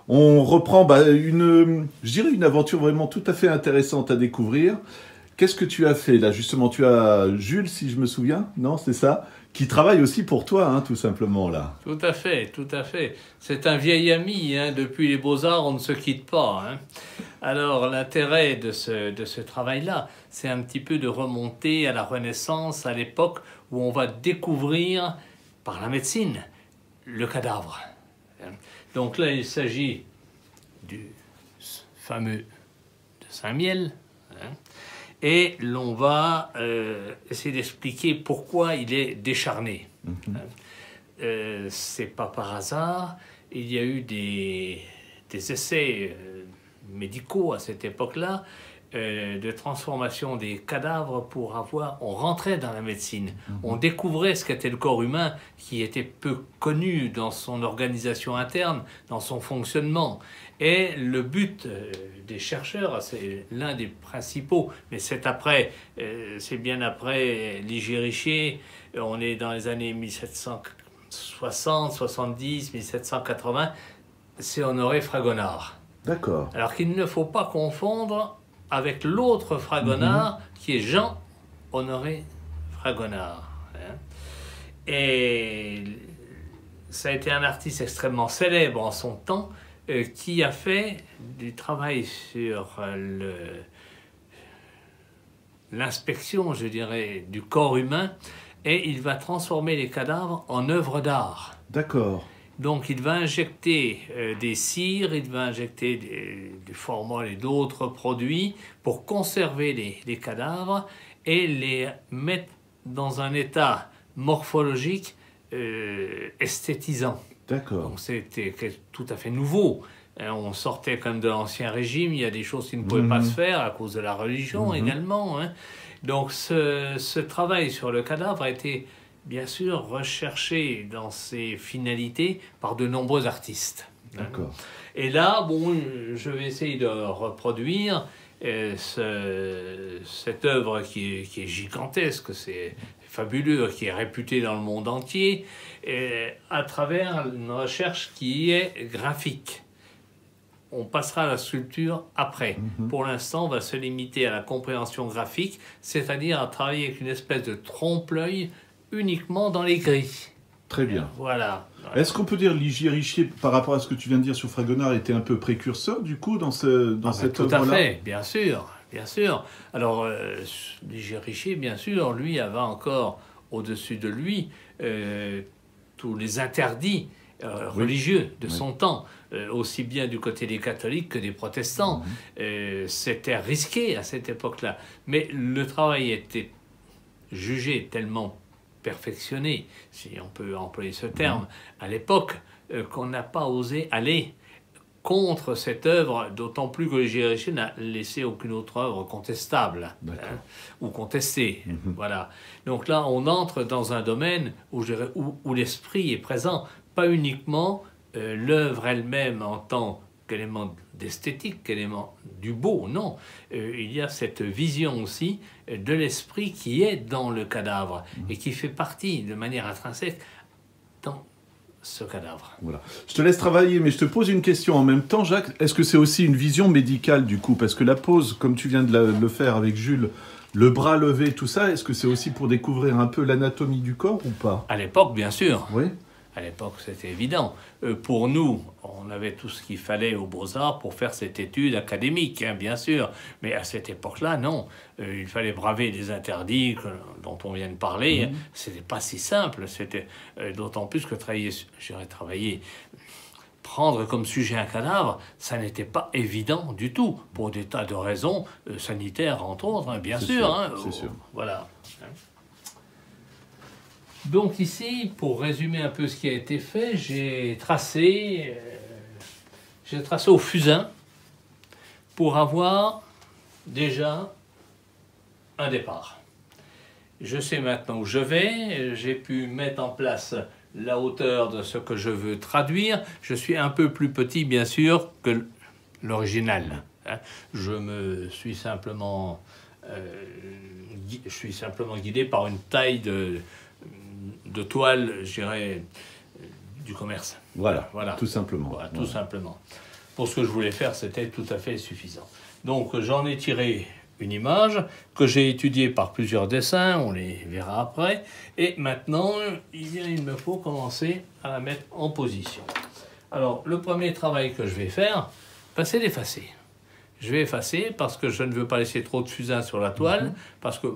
On reprend je dirais une aventure vraiment tout à fait intéressante à découvrir. Qu'est-ce que tu as fait là? Justement, tu as Jules, si je me souviens, non, c'est ça, qui travaille aussi pour toi, hein, tout simplement là. Tout à fait, tout à fait. C'est un vieil ami, hein, depuis les Beaux-Arts, on ne se quitte pas. Hein. Alors l'intérêt de ce travail-là, c'est un petit peu de remonter à la Renaissance, à l'époque où on va découvrir, par la médecine, le cadavre. Donc là, il s'agit du fameux de Saint-Miel, hein, et l'on va essayer d'expliquer pourquoi il est décharné. C'est pas par hasard, il y a eu des essais médicaux à cette époque-là, de transformation des cadavres pour avoir... On rentrait dans la médecine, on découvrait ce qu'était le corps humain qui était peu connu dans son organisation interne, dans son fonctionnement. Et le but des chercheurs, c'est l'un des principaux, mais c'est après, c'est bien après Ligier Richier, on est dans les années 1760, 70, 1780, c'est Honoré Fragonard. D'accord. Alors qu'il ne faut pas confondre avec l'autre Fragonard, qui est Jean-Honoré Fragonard. Hein. Et ça a été un artiste extrêmement célèbre en son temps, qui a fait du travail sur l'inspection, je dirais, du corps humain, et il va transformer les cadavres en œuvres d'art. D'accord. Donc il va injecter des cires, il va injecter du formol et d'autres produits pour conserver les cadavres et les mettre dans un état morphologique esthétisant. D'accord. Donc c'était tout à fait nouveau. On sortait comme de l'Ancien Régime, il y a des choses qui ne pouvaient pas se faire à cause de la religion également. Hein. Donc ce travail sur le cadavre a été bien sûr recherché dans ses finalités par de nombreux artistes. D'accord. Et là, bon, je vais essayer de reproduire cette œuvre qui est gigantesque, c'est fabuleux, qui est réputée dans le monde entier, à travers une recherche qui est graphique. On passera à la sculpture après. Pour l'instant, on va se limiter à la compréhension graphique, c'est-à-dire à travailler avec une espèce de trompe-l'œil uniquement dans les gris. Très bien. Voilà. Est-ce qu'on peut dire Ligier Richier, par rapport à ce que tu viens de dire sur Fragonard, était un peu précurseur du coup dans cette œuvre-là? Tout à fait, bien sûr, bien sûr. Alors Ligier Richier, bien sûr, lui avait encore au-dessus de lui tous les interdits religieux de son temps, aussi bien du côté des catholiques que des protestants. C'était risqué à cette époque-là, mais le travail était jugé tellement perfectionné, si on peut employer ce terme, à l'époque, qu'on n'a pas osé aller contre cette œuvre, d'autant plus que Ligier Richier n'a laissé aucune autre œuvre contestable ou contestée. Voilà. Donc là, on entre dans un domaine où l'esprit est présent, pas uniquement l'œuvre elle-même en tant qu'élément d'esthétique, qu'élément du beau, non. Il y a cette vision aussi de l'esprit qui est dans le cadavre et qui fait partie de manière intrinsèque dans ce cadavre. Voilà. Je te laisse travailler, mais je te pose une question en même temps, Jacques. Est-ce que c'est aussi une vision médicale du coup? Parce que la pose, comme tu viens de le faire avec Jules, le bras levé, tout ça, est-ce que c'est aussi pour découvrir un peu l'anatomie du corps ou pas? À l'époque, bien sûr. Oui. À l'époque, c'était évident. Pour nous, on avait tout ce qu'il fallait aux Beaux-Arts pour faire cette étude académique, hein, bien sûr. Mais à cette époque-là, non. Il fallait braver les interdits dont on vient de parler. C'était pas si simple. C'était d'autant plus que prendre comme sujet un cadavre, ça n'était pas évident du tout, pour des tas de raisons sanitaires, entre autres, hein, bien sûr. C'est sûr. Voilà. Donc ici, pour résumer un peu ce qui a été fait, j'ai tracé au fusain pour avoir déjà un départ. Je sais maintenant où je vais, j'ai pu mettre en place la hauteur de ce que je veux traduire. Je suis un peu plus petit, bien sûr, que l'original. Je suis simplement guidé par une taille de toile, je dirais, du commerce. Voilà, tout simplement. Voilà, tout simplement. Pour ce que je voulais faire, c'était tout à fait suffisant. Donc j'en ai tiré une image que j'ai étudiée par plusieurs dessins, on les verra après. Et maintenant, il me faut commencer à la mettre en position. Alors, le premier travail que je vais faire, c'est d'effacer. Je vais effacer parce que je ne veux pas laisser trop de fusain sur la toile, parce que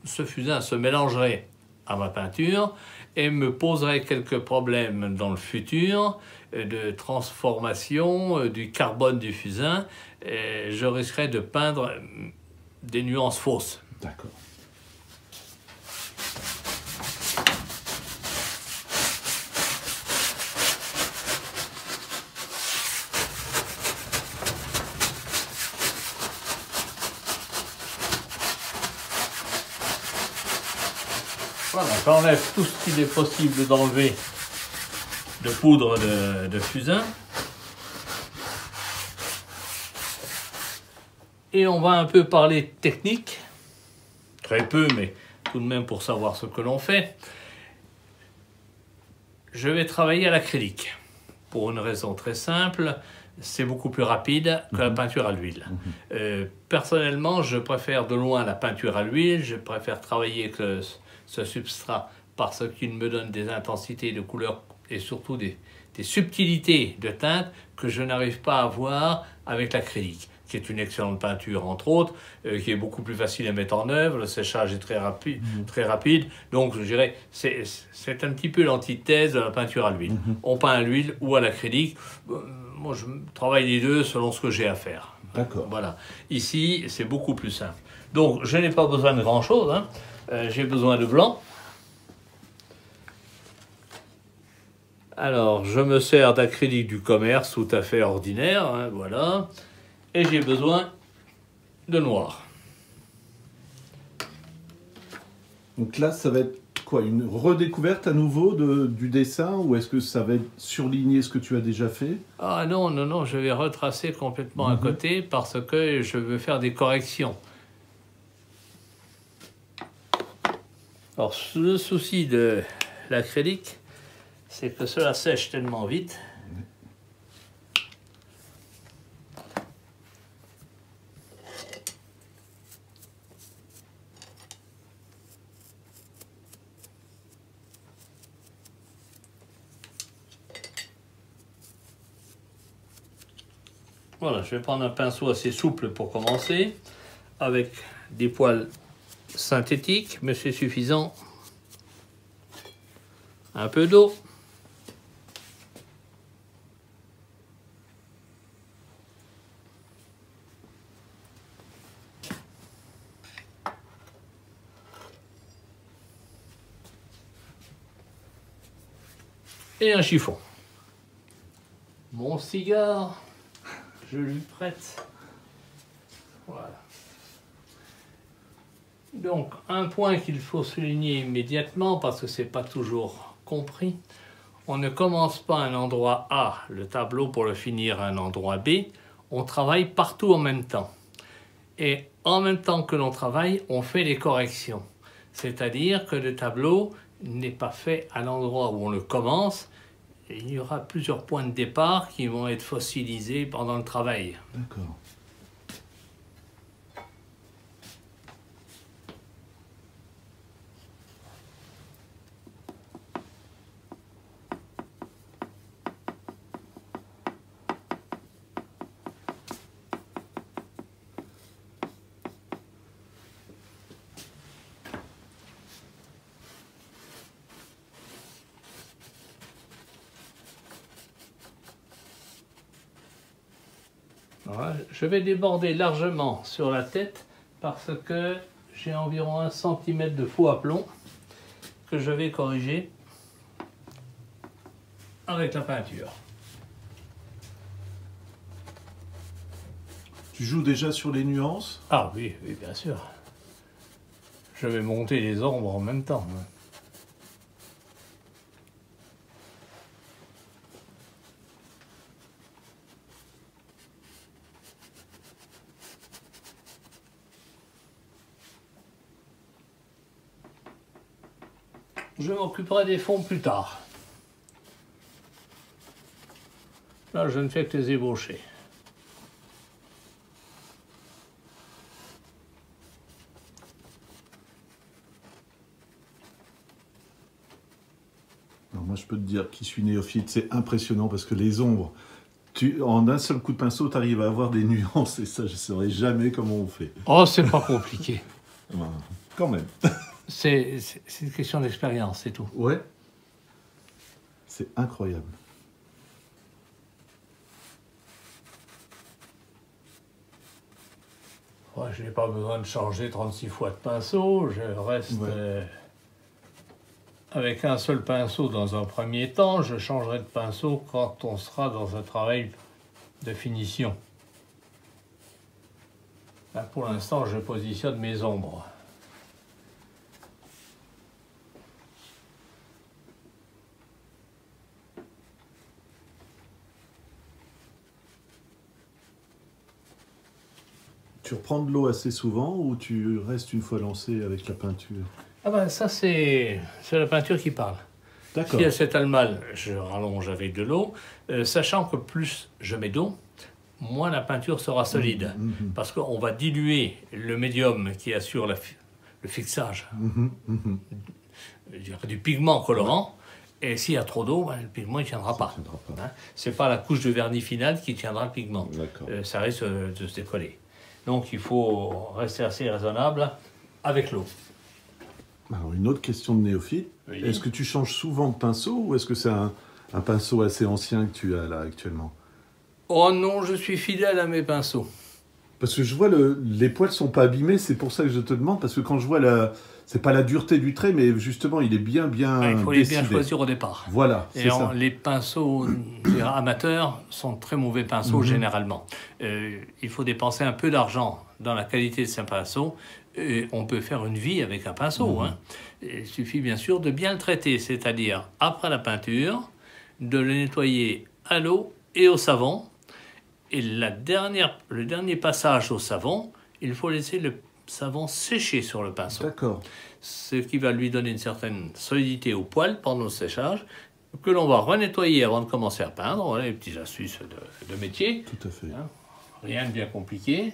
ce fusain se mélangerait à ma peinture et me poserait quelques problèmes dans le futur de transformation du carbone du fusain. Et je risquerais de peindre des nuances fausses. D'accord. Voilà, j'enlève tout ce qu'il est possible d'enlever de poudre de fusain. Et on va un peu parler technique, très peu, mais tout de même pour savoir ce que l'on fait. Je vais travailler à l'acrylique, pour une raison très simple, c'est beaucoup plus rapide que la peinture à l'huile. Personnellement, je préfère de loin la peinture à l'huile, je préfère travailler avec ce substrat parce qu'il me donne des intensités de couleurs et surtout des subtilités de teinte que je n'arrive pas à avoir avec l'acrylique, qui est une excellente peinture entre autres, qui est beaucoup plus facile à mettre en œuvre, le séchage est très rapide, donc je dirais c'est un petit peu l'antithèse de la peinture à l'huile. On peint à l'huile ou à l'acrylique, moi je travaille les deux selon ce que j'ai à faire. D'accord. Voilà, ici c'est beaucoup plus simple. Donc je n'ai pas besoin de grand chose, hein. J'ai besoin de blanc. Alors je me sers d'acrylique du commerce tout à fait ordinaire, hein, voilà. Et j'ai besoin de noir. Donc là, ça va être quoi? Une redécouverte à nouveau du dessin, ou est-ce que ça va être surligner ce que tu as déjà fait? Ah non, non, non, je vais retracer complètement à côté parce que je veux faire des corrections. Alors, le souci de l'acrylique, c'est que cela sèche tellement vite. Voilà, je vais prendre un pinceau assez souple pour commencer, avec des poils synthétiques, mais c'est suffisant. Un peu d'eau. Et un chiffon. Mon cigare, je lui prête. Voilà. Donc, un point qu'il faut souligner immédiatement, parce que ce n'est pas toujours compris, on ne commence pas à un endroit A, le tableau, pour le finir à un endroit B, on travaille partout en même temps. Et en même temps que l'on travaille, on fait les corrections. C'est-à-dire que le tableau n'est pas fait à l'endroit où on le commence, et il y aura plusieurs points de départ qui vont être fossilisés pendant le travail. D'accord. Voilà, je vais déborder largement sur la tête parce que j'ai environ 1 cm de faux à plomb que je vais corriger avec la peinture. Tu joues déjà sur les nuances? Ah oui, oui, bien sûr. Je vais monter les ombres en même temps. Je m'occuperai des fonds plus tard. Là, je ne fais que les ébaucher. Alors moi, je peux te dire, qui suis néophyte, c'est impressionnant parce que les ombres, en un seul coup de pinceau, tu arrives à avoir des nuances et ça, je ne saurais jamais comment on fait. Oh, c'est pas compliqué. Ben, quand même. C'est une question d'expérience, c'est tout. Ouais. C'est incroyable. Ouais, je n'ai pas besoin de changer 36 fois de pinceau. Je reste avec un seul pinceau dans un premier temps. Je changerai de pinceau quand on sera dans un travail de finition. Là, pour l'instant, je positionne mes ombres. Tu reprends de l'eau assez souvent ou tu restes une fois lancé avec la peinture? Ah ben ça, c'est la peinture qui parle. D'accord. Si c'est mal, je rallonge avec de l'eau, sachant que plus je mets d'eau, moins la peinture sera solide. Parce qu'on va diluer le médium qui assure le fixage je dirais, du pigment colorant. Et s'il y a trop d'eau, ben, le pigment ne tiendra pas. Hein? Ce n'est pas la couche de vernis final qui tiendra le pigment. Ça risque de se décoller. Donc il faut rester assez raisonnable avec l'eau. Alors une autre question de néophyte. Oui. Est-ce que tu changes souvent de pinceau ou est-ce que c'est un pinceau assez ancien que tu as là actuellement? Oh non, je suis fidèle à mes pinceaux. Parce que je vois les poils sont pas abîmés, c'est pour ça que je te demande, parce que quand je vois c'est pas la dureté du trait, mais justement il est bien il faut les bien choisir au départ. Voilà, c'est ça. Les pinceaux amateurs sont très mauvais pinceaux généralement. Il faut dépenser un peu d'argent dans la qualité de ces pinceaux. Et on peut faire une vie avec un pinceau. Hein. Il suffit bien sûr de bien le traiter, c'est-à-dire après la peinture, de le nettoyer à l'eau et au savon. Et le dernier passage au savon, il faut laisser le savon sécher sur le pinceau. D'accord. Ce qui va lui donner une certaine solidité au poil pendant le séchage, que l'on va renettoyer avant de commencer à peindre. Voilà les petites astuces de métier. Tout à fait. Hein. Rien de bien compliqué.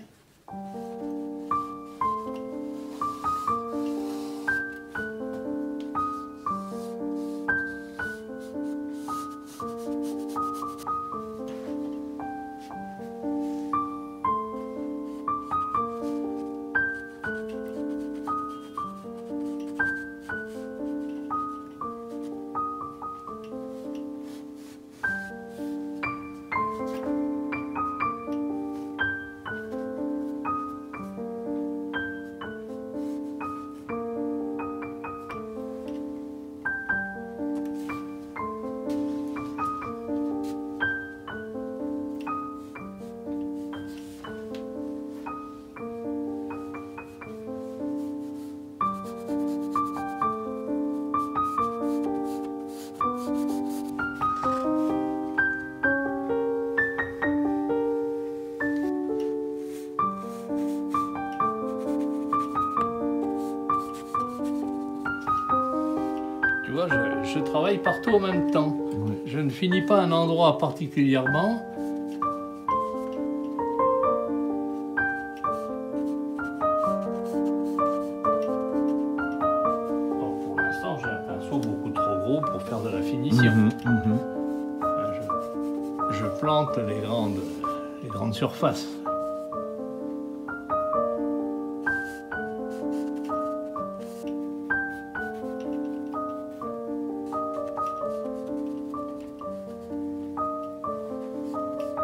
Tu vois, je travaille partout en même temps. Oui. Je ne finis pas un endroit particulièrement. Bon, pour l'instant, j'ai un pinceau beaucoup trop gros pour faire de la finition. Je plante les grandes surfaces.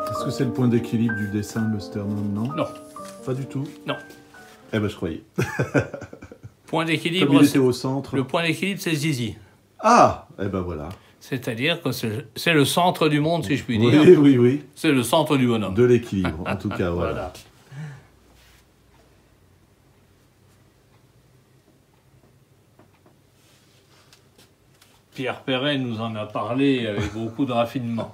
Est-ce que c'est le point d'équilibre du dessin, le sternum, non? Non. Pas du tout? Non. Eh ben, je croyais. Point d'équilibre. Comme il était au centre. Le point d'équilibre, c'est Zizi. Ah! Eh ben voilà. C'est-à-dire que c'est le centre du monde, si je puis dire. Oui, oui, oui. C'est le centre du bonhomme. De l'équilibre, en tout cas, voilà. Pierre Perret nous en a parlé avec beaucoup de raffinement.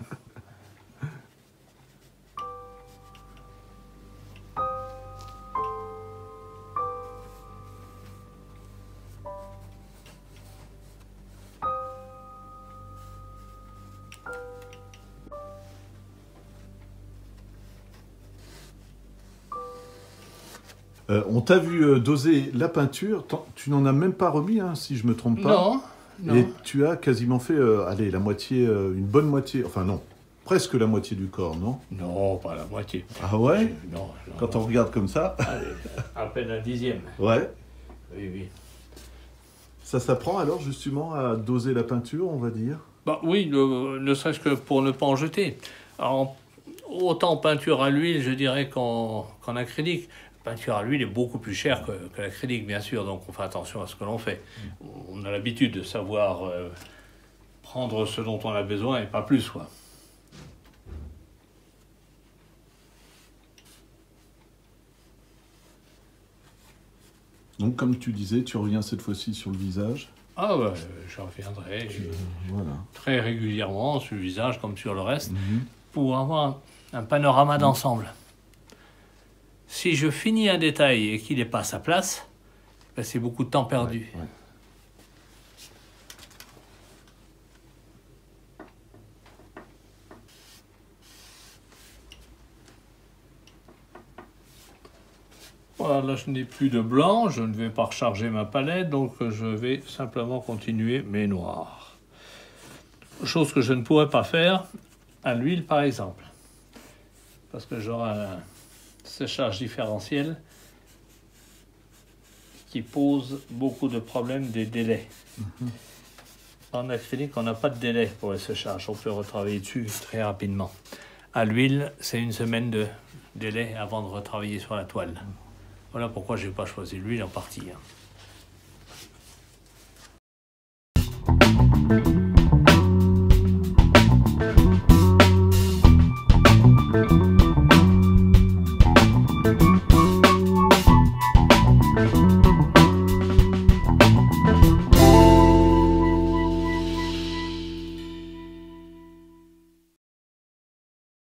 On t'a vu doser la peinture. Tu n'en as même pas remis, hein, si je me trompe pas. Non, non. Et tu as quasiment fait, allez, la moitié, une bonne moitié, enfin non, presque la moitié du corps, non? Non, pas la moitié. Ah ouais? Non, Quand on regarde comme ça. Allez, à peine un dixième. Ouais. Oui, oui. Ça s'apprend alors justement à doser la peinture, on va dire? Bah, oui, ne serait-ce que pour ne pas en jeter. Alors, autant en peinture à l'huile, je dirais, qu'en acrylique. La peinture à l'huile est beaucoup plus chère que l'acrylique, bien sûr, donc on fait attention à ce que l'on fait. On a l'habitude de savoir prendre ce dont on a besoin et pas plus, quoi. Donc comme tu disais, tu reviens cette fois-ci sur le visage. Ah ouais, je reviendrai Voilà. très régulièrement sur le visage comme sur le reste pour avoir un panorama d'ensemble. Si je finis un détail et qu'il n'est pas à sa place, ben c'est beaucoup de temps perdu. Ouais. Voilà, là je n'ai plus de blanc, je ne vais pas recharger ma palette, donc je vais simplement continuer mes noirs. Chose que je ne pourrais pas faire à l'huile par exemple, parce que j'aurai un séchage différentiel qui pose beaucoup de problèmes des délais. En acrylique, on n'a pas de délai pour le séchage, on peut retravailler dessus très rapidement. À l'huile, c'est une semaine de délai avant de retravailler sur la toile. Voilà pourquoi je n'ai pas choisi l'huile en partie.